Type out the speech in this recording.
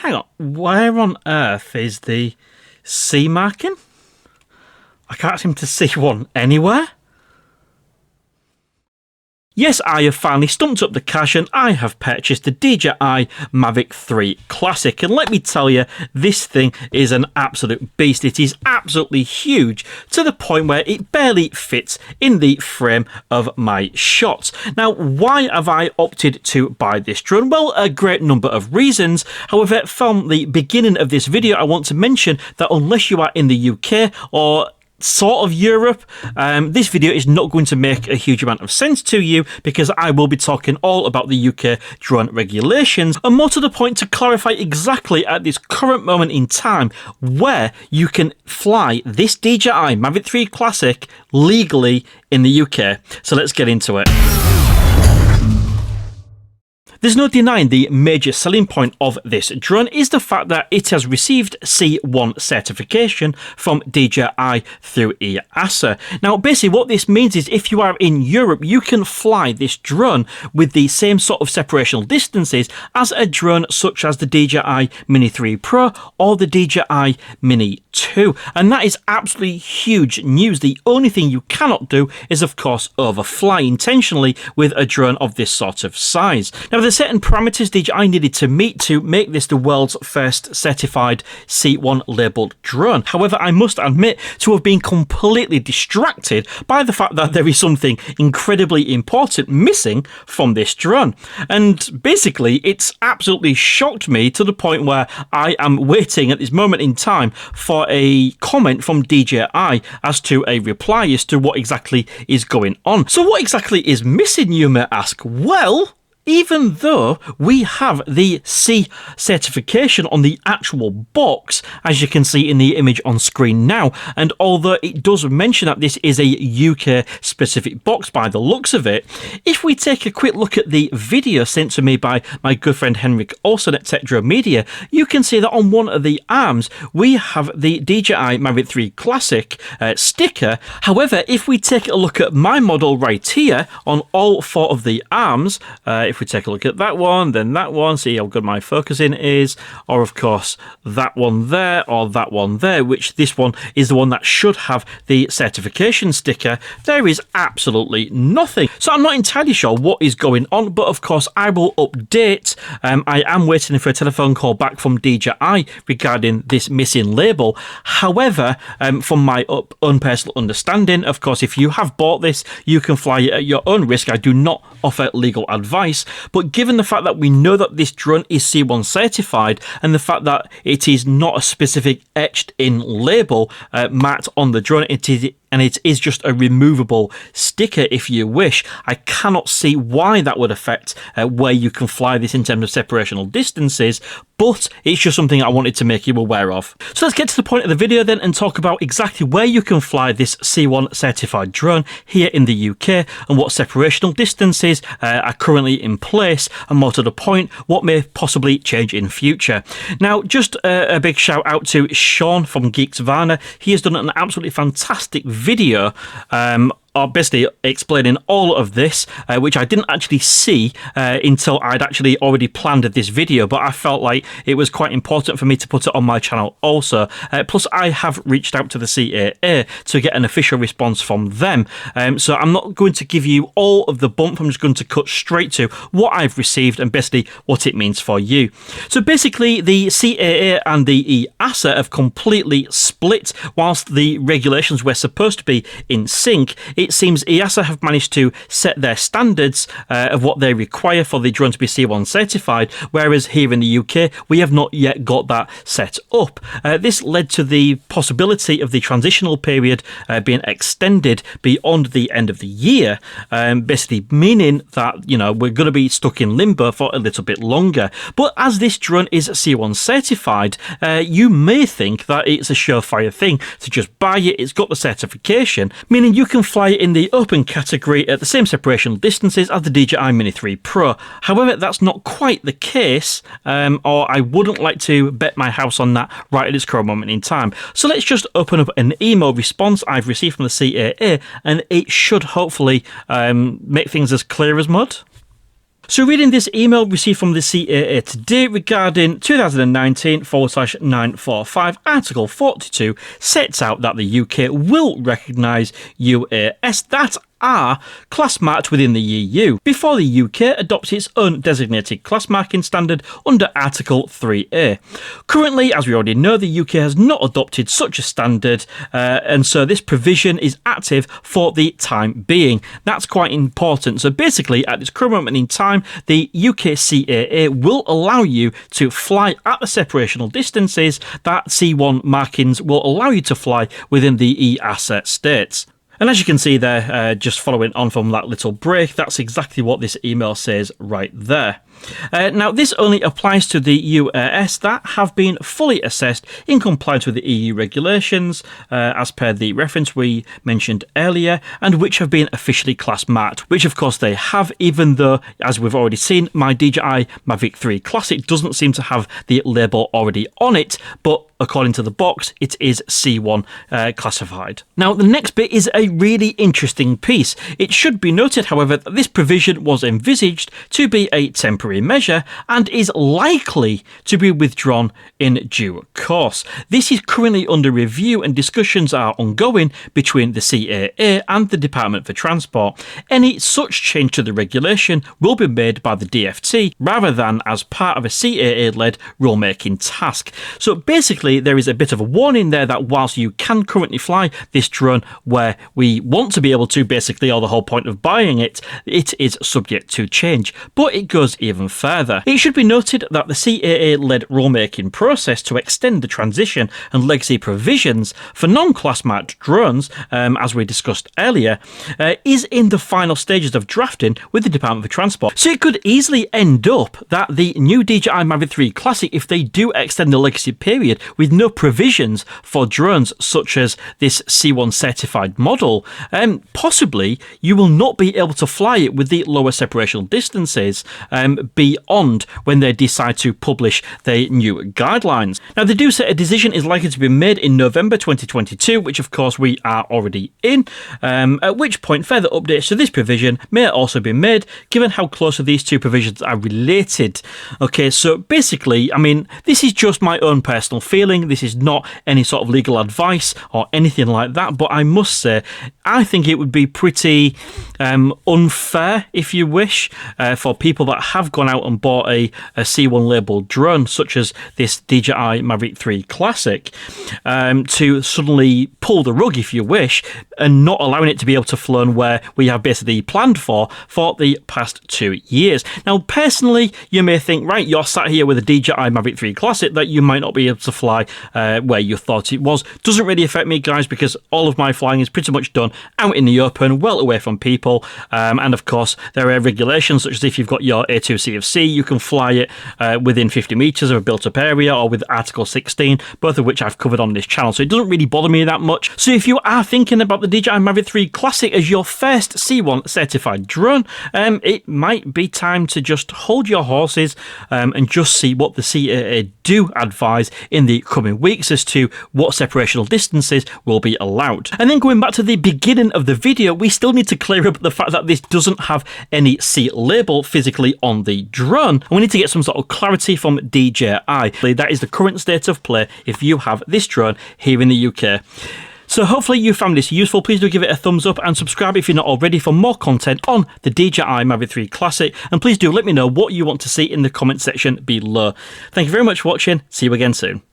hang on, where on earth is the C marking? I can't seem to see one anywhere. Yes, I have finally stumped up the cash and I have purchased the DJI Mavic 3 Classic, and let me tell you, this thing is an absolute beast. It is absolutely huge to the point where it barely fits in the frame of my shots. Now, why have I opted to buy this drone? Well, a great number of reasons. However, from the beginning of this video, I want to mention that unless you are in the UK or sort of Europe, this video is not going to make a huge amount of sense to you because I will be talking all about the UK drone regulations, and more to the point, to clarify exactly at this current moment in time where you can fly this DJI Mavic 3 Classic legally in the UK. So let's get into it. There's no denying the major selling point of this drone is the fact that it has received C1 certification from DJI through EASA. Now, basically what this means is if you are in Europe, you can fly this drone with the same sort of separational distances as a drone such as the DJI Mini 3 Pro or the DJI Mini 2. And that is absolutely huge news. The only thing you cannot do is, of course, overfly intentionally with a drone of this sort of size. Now, there's certain parameters DJI needed to meet to make this the world's first certified C1 labelled drone. However, I must admit to have been completely distracted by the fact that there is something incredibly important missing from this drone. And basically, it's absolutely shocked me to the point where I am waiting at this moment in time for a comment from DJI as to a reply as to what exactly is going on. So what exactly is missing, you may ask? Well, even though we have the C certification on the actual box, as you can see in the image on screen now, and although it does mention that this is a UK specific box by the looks of it, if we take a quick look at the video sent to me by my good friend Henrik Olsen at Tech Drone Media, you can see that on one of the arms we have the DJI Mavic 3 Classic sticker. However, if we take a look at my model right here on all four of the arms, if we take a look at that one, then that one, see how good my focusing is, or of course that one there, or that one there, which this one is the one that should have the certification sticker, there is absolutely nothing. So I'm not entirely sure what is going on, but of course I will update. I am waiting for a telephone call back from DJI regarding this missing label. However, from my own personal understanding, of course, if you have bought this, you can fly it at your own risk. I do not offer legal advice. But given the fact that we know that this drone is C1 certified and the fact that it is not a specific etched in label marked on the drone, it is just a removable sticker if you wish, I cannot see why that would affect where you can fly this in terms of separational distances, but it's just something I wanted to make you aware of. So let's get to the point of the video then and talk about exactly where you can fly this C1 certified drone here in the UK and what separational distances are currently in place, and more to the point, what may possibly change in future. Now, just a big shout out to Sean from GAVINHR. He has done an absolutely fantastic video basically explaining all of this, which I didn't actually see until I'd actually already planned this video, but I felt like it was quite important for me to put it on my channel also. Plus, I have reached out to the CAA to get an official response from them. So I'm not going to give you all of the bump, I'm just going to cut straight to what I've received and basically what it means for you. So basically, the CAA and the EASA have completely split. Whilst the regulations were supposed to be in sync, it seems EASA have managed to set their standards of what they require for the drone to be C1 certified, whereas here in the UK, we have not yet got that set up. This led to the possibility of the transitional period being extended beyond the end of the year, basically meaning that, you know, we're going to be stuck in limbo for a little bit longer. But as this drone is C1 certified, you may think that it's a surefire thing to just buy it. It's got the certification, meaning you can fly it in the open category at the same separational distances as the DJI Mini 3 Pro. However, that's not quite the case, or I wouldn't like to bet my house on that right at this current moment in time. So let's just open up an email response I've received from the CAA, and it should hopefully make things as clear as mud. So reading this email received from the CAA today regarding 2019/945 Article 42 sets out that the UK will recognise UAS that are class marked within the EU before the UK adopts its own designated class marking standard under Article 3A. Currently, as we already know, the UK has not adopted such a standard, and so this provision is active for the time being. That's quite important. So basically, at this current moment in time, the UK CAA will allow you to fly at the separational distances that C1 markings will allow you to fly within the EASA states. And as you can see there, just following on from that little break, that's exactly what this email says right there. Now, this only applies to the UAS that have been fully assessed in compliance with the EU regulations, as per the reference we mentioned earlier, and which have been officially class marked, which of course they have, even though, as we've already seen, my DJI Mavic 3 Classic doesn't seem to have the label already on it, but according to the box, it is C1 classified. Now, the next bit is a really interesting piece. It should be noted, however, that this provision was envisaged to be a temporary measure and is likely to be withdrawn in due course. This is currently under review and discussions are ongoing between the CAA and the Department for Transport. Any such change to the regulation will be made by the DFT rather than as part of a CAA-led rulemaking task. So basically, there is a bit of a warning there that whilst you can currently fly this drone where we want to be able to, basically, or the whole point of buying it, it is subject to change. But it goes even further. It should be noted that the CAA-led rulemaking process to extend the transition and legacy provisions for non-class marked drones, as we discussed earlier, is in the final stages of drafting with the Department for Transport. So it could easily end up that the new DJI Mavic 3 Classic, if they do extend the legacy period with no provisions for drones such as this C1 certified model, possibly you will not be able to fly it with the lower separational distances beyond when they decide to publish their new guidelines. Now, they do say a decision is likely to be made in November 2022, which of course we are already in, at which point further updates to this provision may also be made, given how closely these two provisions are related. Okay, so basically, I mean, this is just my own personal feeling. This is not any sort of legal advice or anything like that, but I must say, I think it would be pretty unfair, if you wish, for people that have gone out and bought a C1 labelled drone, such as this DJI Mavic 3 Classic, to suddenly pull the rug, if you wish, and not allowing it to be able to fly where we have basically planned for the past 2 years. Now, personally, you may think, right, you're sat here with a DJI Mavic 3 Classic that you might not be able to fly where you thought it was. Doesn't really affect me, guys, because all of my flying is pretty much done out in the open, well away from people, and of course, there are regulations such as if you've got your A2C of C, you can fly it within 50 metres of a built-up area, or with Article 16, both of which I've covered on this channel, so it doesn't really bother me that much. So if you are thinking about the DJI Mavic 3 Classic as your first C1 certified drone, it might be time to just hold your horses and just see what the CAA do advise in the coming weeks as to what separational distances will be allowed. And then going back to the beginning of the video, we still need to clear up the fact that this doesn't have any C label physically on the drone, and we need to get some sort of clarity from DJI. That is the current state of play if you have this drone here in the UK. So hopefully you found this useful. Please do give it a thumbs up and subscribe if you're not already for more content on the DJI Mavic 3 Classic, and please do let me know what you want to see in the comment section below. Thank you very much for watching. See you again soon.